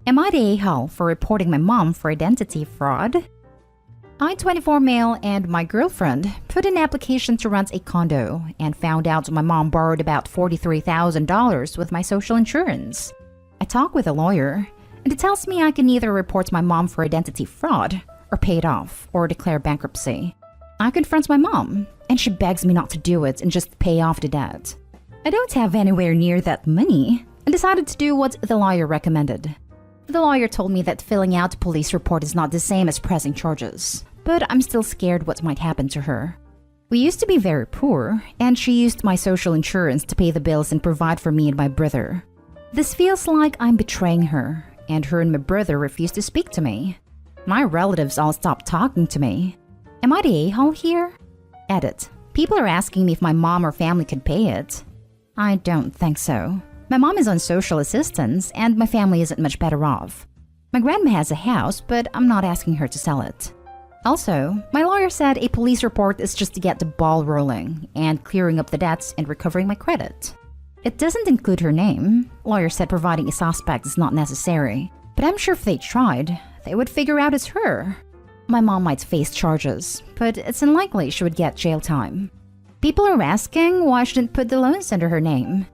Am I the a-hole for reporting my mom for identity fraud? I, 24 male, and my girlfriend put in an application to rent a condo and found out my mom borrowed about $43,000 with my social insurance. I talk with a lawyer, and it tells me I can either report my mom for identity fraud, or pay it off, or declare bankruptcy. I confront my mom, and she begs me not to do it and just pay off the debt. I don't have anywhere near that money, and decided to do what the lawyer recommended. The lawyer told me that filling out a police report is not the same as pressing charges, but I'm still scared what might happen to her. We used to be very poor, and she used my social insurance to pay the bills and provide for me and my brother. This feels like I'm betraying her, and her and my brother refuse to speak to me. My relatives all stopped talking to me. Am I the a-hole here? Edit. People are asking me if my mom or family could pay it. I don't think so. My mom is on social assistance, and my family isn't much better off. My grandma has a house, but I'm not asking her to sell it. Also, my lawyer said a police report is just to get the ball rolling and clearing up the debts and recovering my credit. It doesn't include her name. Lawyer said providing a suspect is not necessary, but I'm sure if they tried, they would figure out it's her. My mom might face charges, but it's unlikely she would get jail time. People are asking why I shouldn't put the loans under her name.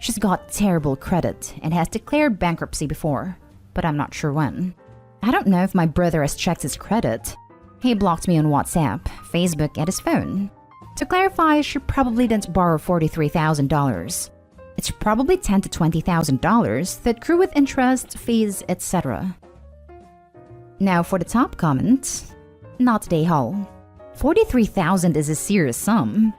She's got terrible credit and has declared bankruptcy before, but I'm not sure when. I don't know if my brother has checked his credit. He blocked me on WhatsApp, Facebook, and his phone. To clarify, she probably didn't borrow $43,000. It's probably $10,000 to $20,000 that grew with interest, fees, etc. Now for the top comment. Not the a-hole. $43,000 is a serious sum.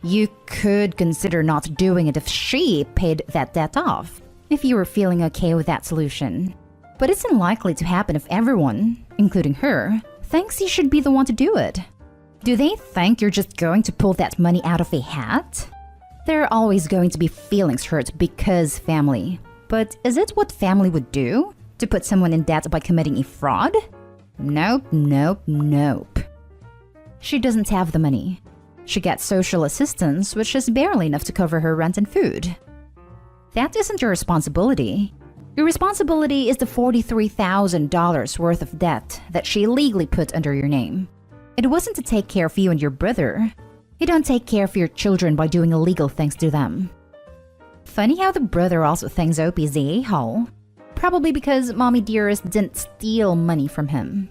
You could consider not doing it if she paid that debt off, if you were feeling okay with that solution. But it's unlikely to happen if everyone, including her, thinks you should be the one to do it. Do they think you're just going to pull that money out of a hat? There are always going to be feelings hurt because family. But is it what family would do? To put someone in debt by committing a fraud? Nope, nope, nope. She doesn't have the money. She gets social assistance, which is barely enough to cover her rent and food. That isn't your responsibility. Your responsibility is the $43,000 worth of debt that she illegally put under your name. It wasn't to take care of you and your brother. You don't take care of your children by doing illegal things to them. Funny how the brother also thinks Opie is the a-hole. Probably because Mommy Dearest didn't steal money from him.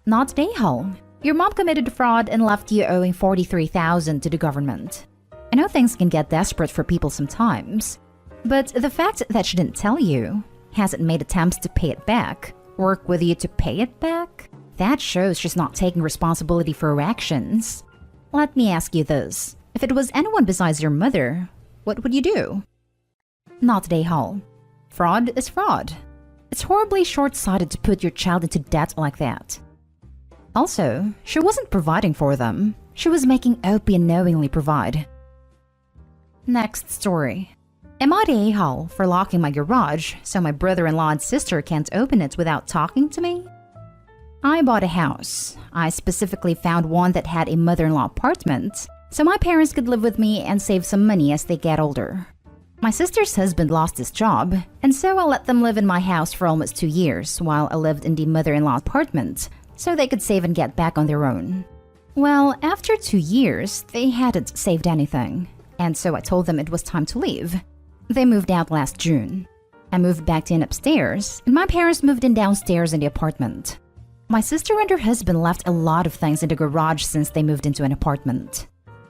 Not the a-hole. Your mom committed fraud and left you owing $43,000 to the government. I know things can get desperate for people sometimes, but the fact that she didn't tell you, hasn't made attempts to pay it back, work with you to pay it back, that shows she's not taking responsibility for her actions. Let me ask you this. If it was anyone besides your mother, what would you do? Not the a-hole. Fraud is fraud. It's horribly short-sighted to put your child into debt like that. Also, she wasn't providing for them. She was making Opie unknowingly provide. Next story. Am I the a-hole for locking my garage so my brother-in-law and sister can't open it without talking to me? I bought a house. I specifically found one that had a mother-in-law apartment, so my parents could live with me and save some money as they get older. My sister's husband lost his job, and so I let them live in my house for almost 2 years while I lived in the mother-in-law apartment, so they could save and get back on their own. Well, after 2 years, they hadn't saved anything, and so I told them it was time to leave. They moved out last June. I moved back in upstairs, and my parents moved in downstairs in the apartment. My sister and her husband left a lot of things in the garage since they moved into an apartment.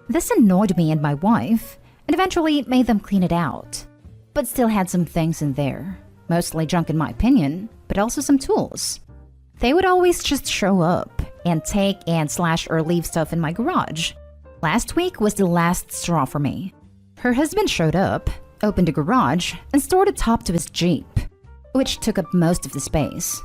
This annoyed me and my wife, and eventually made them clean it out. But still had some things in there. Mostly junk in my opinion, but also some tools. They would always just show up and take and slash or leave stuff in my garage. Last week was the last straw for me. Her husband showed up, opened the garage, and stored a top to his Jeep, which took up most of the space.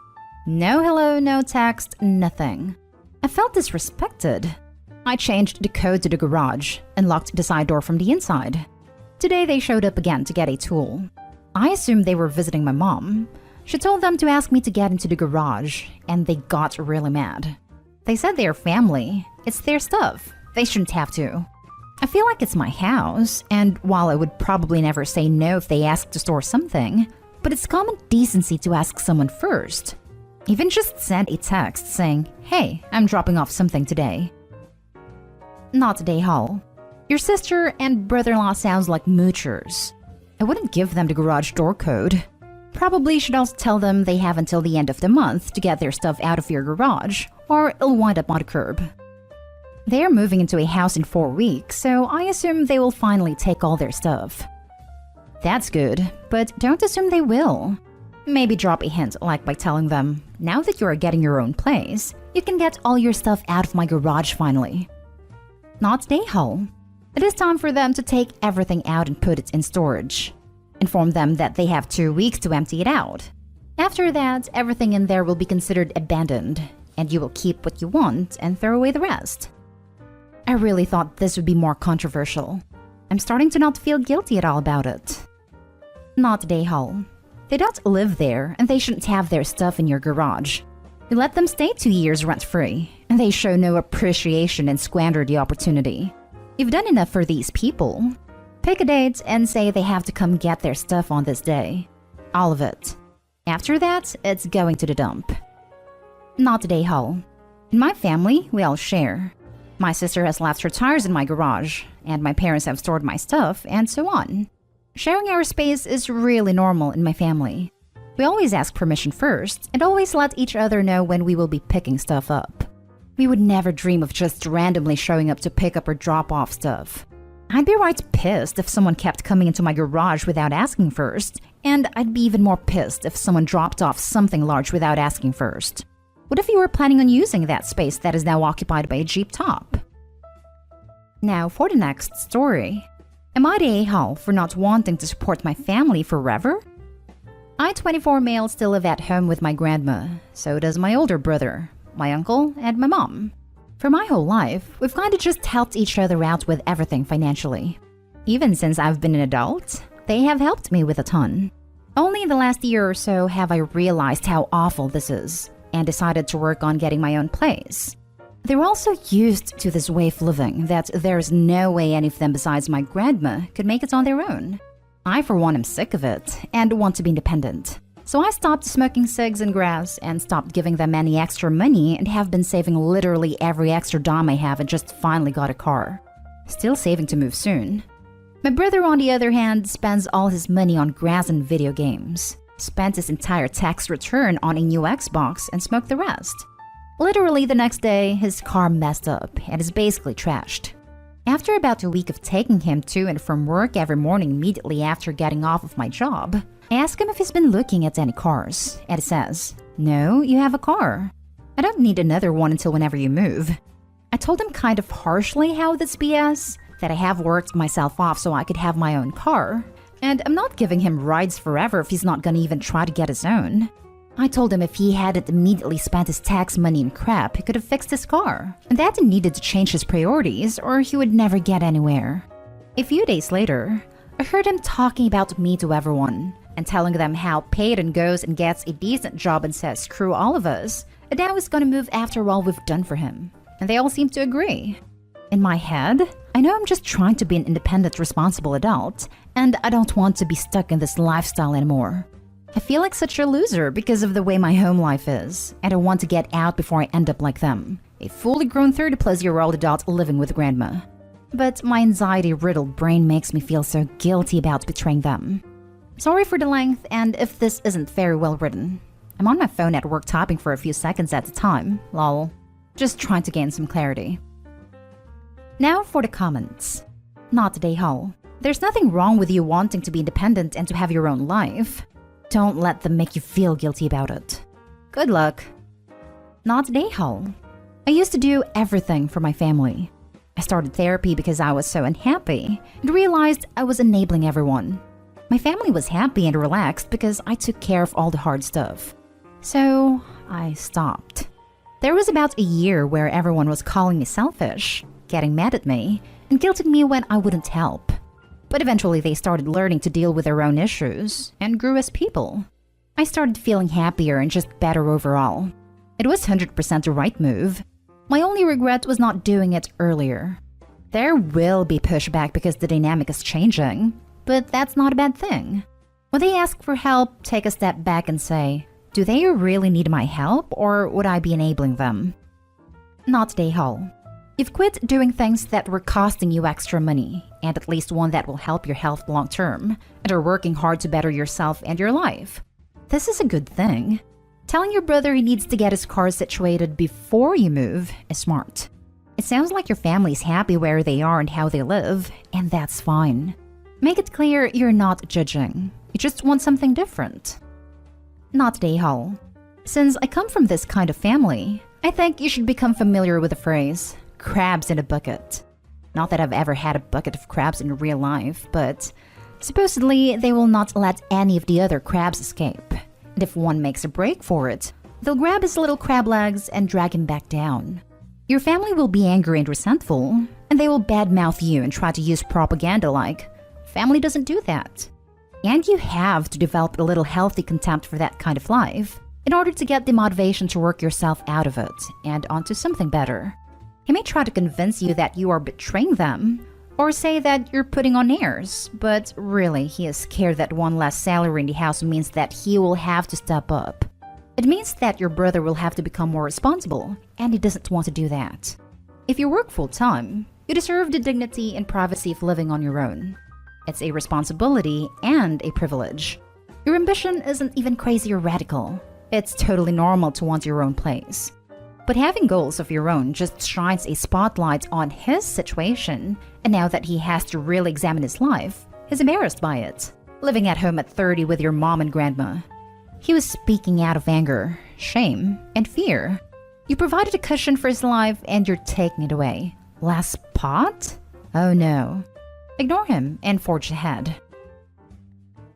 No hello, no text, nothing. I felt disrespected. I changed the code to the garage and locked the side door from the inside. Today they showed up again to get a tool. I assumed they were visiting my mom. She told them to ask me to get into the garage, and they got really mad. They said they're family. It's their stuff. They shouldn't have to. I feel like it's my house, and while I would probably never say no if they asked to store something, but it's common decency to ask someone first. Even just send a text saying, "Hey, I'm dropping off something today." Not today, Hall. Your sister and brother-in-law sounds like moochers. I wouldn't give them the garage door code. Probably should also tell them they have until the end of the month to get their stuff out of your garage, or it'll wind up on the curb. They are moving into a house in 4 weeks, so I assume they will finally take all their stuff. That's good, but don't assume they will. Maybe drop a hint, like by telling them, "Now that you are getting your own place, you can get all your stuff out of my garage finally." Not today, Hull. It is time for them to take everything out and put it in storage. Inform them that they have 2 weeks to empty it out. After that, everything in there will be considered abandoned, and you will keep what you want and throw away the rest. I really thought this would be more controversial. I'm starting to not feel guilty at all about it. Not today, Hull. They don't live there, and they shouldn't have their stuff in your garage. You let them stay 2 years rent-free, and they show no appreciation and squander the opportunity. You've done enough for these people. Pick a date and say they have to come get their stuff on this day. All of it. After that, it's going to the dump. Not today, Hull. In my family, we all share. My sister has left her tires in my garage, and my parents have stored my stuff, and so on. Sharing our space is really normal in my family. We always ask permission first, and always let each other know when we will be picking stuff up. We would never dream of just randomly showing up to pick up or drop off stuff. I'd be right pissed if someone kept coming into my garage without asking first, and I'd be even more pissed if someone dropped off something large without asking first. What if you were planning on using that space that is now occupied by a Jeep top? Now for the next story. Am I the a-hole for not wanting to support my family forever? I, 24 male, still live at home with my grandma. So does my older brother, my uncle, and my mom. For my whole life, we've kind of just helped each other out with everything financially. Even since I've been an adult, they have helped me with a ton. Only in the last year or so have I realized how awful this is, and decided to work on getting my own place. They're also used to this way of living that there's no way any of them besides my grandma could make it on their own. I, for one, am sick of it and want to be independent. So I stopped smoking cigs and grass and stopped giving them any extra money and have been saving literally every extra dime I have and just finally got a car. Still saving to move soon. My brother, on the other hand, spends all his money on grass and video games. Spent his entire tax return on a new Xbox and smoked the rest. Literally the next day, his car messed up and is basically trashed. After about a week of taking him to and from work every morning immediately after getting off of my job, I ask him if he's been looking at any cars, and he says, "No, you have a car. I don't need another one until whenever you move." I told him kind of harshly how that's BS, that I have worked myself off so I could have my own car, and I'm not giving him rides forever if he's not gonna even try to get his own. I told him if he hadn't immediately spent his tax money in crap, he could have fixed his car, and that he needed to change his priorities or he would never get anywhere. A few days later, I heard him talking about me to everyone, and telling them how Peyton goes and gets a decent job and says screw all of us, and now he's gonna move after all we've done for him. And they all seem to agree. In my head, I know I'm just trying to be an independent, responsible adult, and I don't want to be stuck in this lifestyle anymore. I feel like such a loser because of the way my home life is, and I want to get out before I end up like them, a fully grown 30-plus-year-old adult living with grandma. But my anxiety-riddled brain makes me feel so guilty about betraying them. Sorry for the length, and if this isn't very well written. I'm on my phone at work typing for a few seconds at a time, lol. Just trying to gain some clarity. Now for the comments. Not today, Hull. There's nothing wrong with you wanting to be independent and to have your own life. Don't let them make you feel guilty about it. Good luck. Not today, Hull. I used to do everything for my family. I started therapy because I was so unhappy and realized I was enabling everyone. My family was happy and relaxed because I took care of all the hard stuff. So I stopped. There was about a year where everyone was calling me selfish, getting mad at me, and guilting me when I wouldn't help. But eventually they started learning to deal with their own issues and grew as people. I started feeling happier and just better overall. It was 100% the right move. My only regret was not doing it earlier. There will be pushback because the dynamic is changing, but that's not a bad thing. When they ask for help, take a step back and say, do they really need my help or would I be enabling them? Not Dayhal. You've quit doing things that were costing you extra money, and at least one that will help your health long term, and are working hard to better yourself and your life. This is a good thing. Telling your brother he needs to get his car situated before you move is smart. It sounds like your family's happy where they are and how they live, and that's fine. Make it clear you're not judging. You just want something different. Not Dayhal. Since I come from this kind of family, I think you should become familiar with the phrase, crabs in a bucket. Not that I've ever had a bucket of crabs in real life, but supposedly they will not let any of the other crabs escape. And if one makes a break for it, they'll grab his little crab legs and drag him back down. Your family will be angry and resentful, and they will badmouth you and try to use propaganda like, family doesn't do that. And you have to develop a little healthy contempt for that kind of life in order to get the motivation to work yourself out of it and onto something better. He may try to convince you that you are betraying them, or say that you're putting on airs, but really he is scared that one less salary in the house means that he will have to step up. It means that your brother will have to become more responsible, and he doesn't want to do that. If you work full-time, you deserve the dignity and privacy of living on your own. It's a responsibility and a privilege. Your ambition isn't even crazy or radical. It's totally normal to want your own place. But having goals of your own just shines a spotlight on his situation, and now that he has to really examine his life, he's embarrassed by it. Living at home at 30 with your mom and grandma. He was speaking out of anger, shame, and fear. You provided a cushion for his life and you're taking it away. Last pot? Oh no. Ignore him and forge ahead.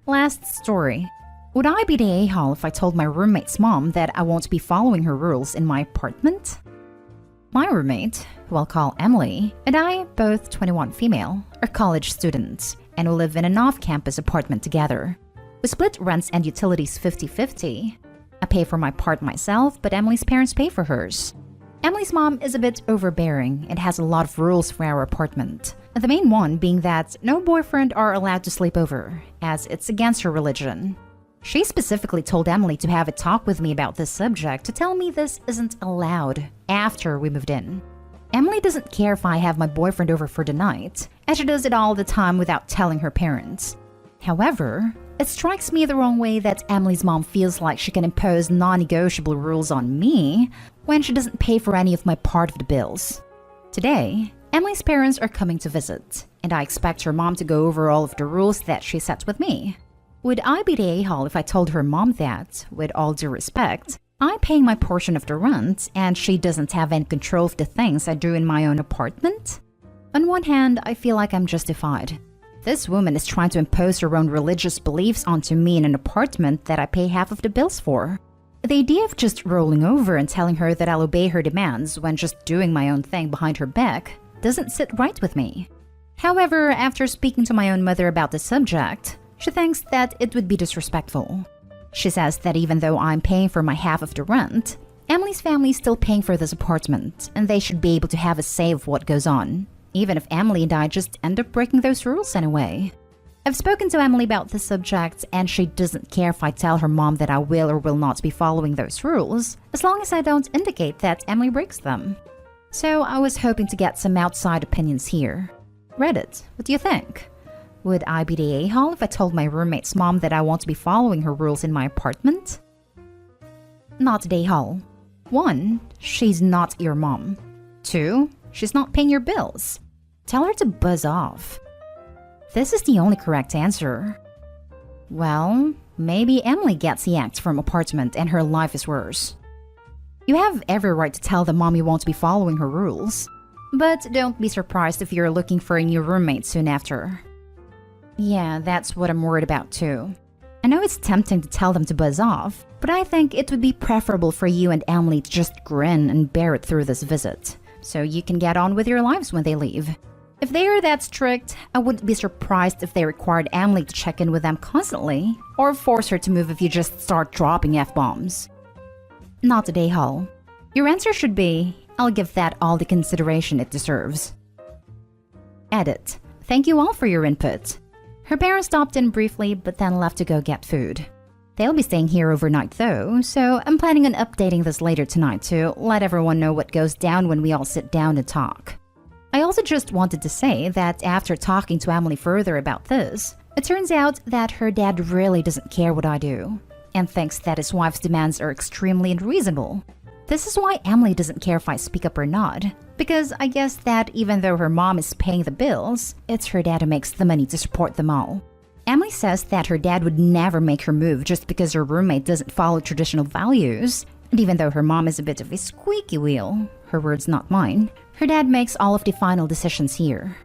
Last story. Would I be the a-hole if I told my roommate's mom that I won't be following her rules in my apartment? My roommate, who I'll call Emily, and I, both 21 female, are college students and we live in an off-campus apartment together. We split rents and utilities 50-50. I pay for my part myself, but Emily's parents pay for hers. Emily's mom is a bit overbearing and has a lot of rules for our apartment. The main one being that no boyfriend are allowed to sleep over, as it's against her religion. She specifically told Emily to have a talk with me about this subject to tell me this isn't allowed after we moved in. Emily doesn't care if I have my boyfriend over for the night, as she does it all the time without telling her parents. However, it strikes me the wrong way that Emily's mom feels like she can impose non-negotiable rules on me when she doesn't pay for any of my part of the bills. Today, Emily's parents are coming to visit, and I expect her mom to go over all of the rules that she sets with me. Would I be the a-hole if I told her mom that, with all due respect, I'm paying my portion of the rent and she doesn't have any control of the things I do in my own apartment? On one hand, I feel like I'm justified. This woman is trying to impose her own religious beliefs onto me in an apartment that I pay half of the bills for. The idea of just rolling over and telling her that I'll obey her demands when just doing my own thing behind her back doesn't sit right with me. However, after speaking to my own mother about the subject, she thinks that it would be disrespectful. She says that even though I'm paying for my half of the rent, Emily's family is still paying for this apartment, and they should be able to have a say of what goes on, even if Emily and I just end up breaking those rules anyway. I've spoken to Emily about this subject, and she doesn't care if I tell her mom that I will or will not be following those rules, as long as I don't indicate that Emily breaks them. So I was hoping to get some outside opinions here. Reddit, what do you think? Would I be the a-hole if I told my roommate's mom that I won't be following her rules in my apartment? Not the a-hole. 1. She's not your mom. 2. She's not paying your bills. Tell her to buzz off. This is the only correct answer. Well, maybe Emily gets yanked from apartment and her life is worse. You have every right to tell the mom you won't be following her rules. But don't be surprised if you're looking for a new roommate soon after. Yeah, that's what I'm worried about too. I know it's tempting to tell them to buzz off, but I think it would be preferable for you and Emily to just grin and bear it through this visit, so you can get on with your lives when they leave. If they are that strict, I wouldn't be surprised if they required Emily to check in with them constantly, or force her to move if you just start dropping F-bombs. Not a a-hole. Your answer should be, I'll give that all the consideration it deserves. Edit. Thank you all for your input. Her parents stopped in briefly but then left to go get food. They'll be staying here overnight though, so I'm planning on updating this later tonight to let everyone know what goes down when we all sit down and talk. I also just wanted to say that after talking to Emily further about this, it turns out that her dad really doesn't care what I do, and thinks that his wife's demands are extremely unreasonable. This is why Emily doesn't care if I speak up or not, because I guess that even though her mom is paying the bills, it's her dad who makes the money to support them all. Emily says that her dad would never make her move just because her roommate doesn't follow traditional values, and even though her mom is a bit of a squeaky wheel, her words not mine, her dad makes all of the final decisions here.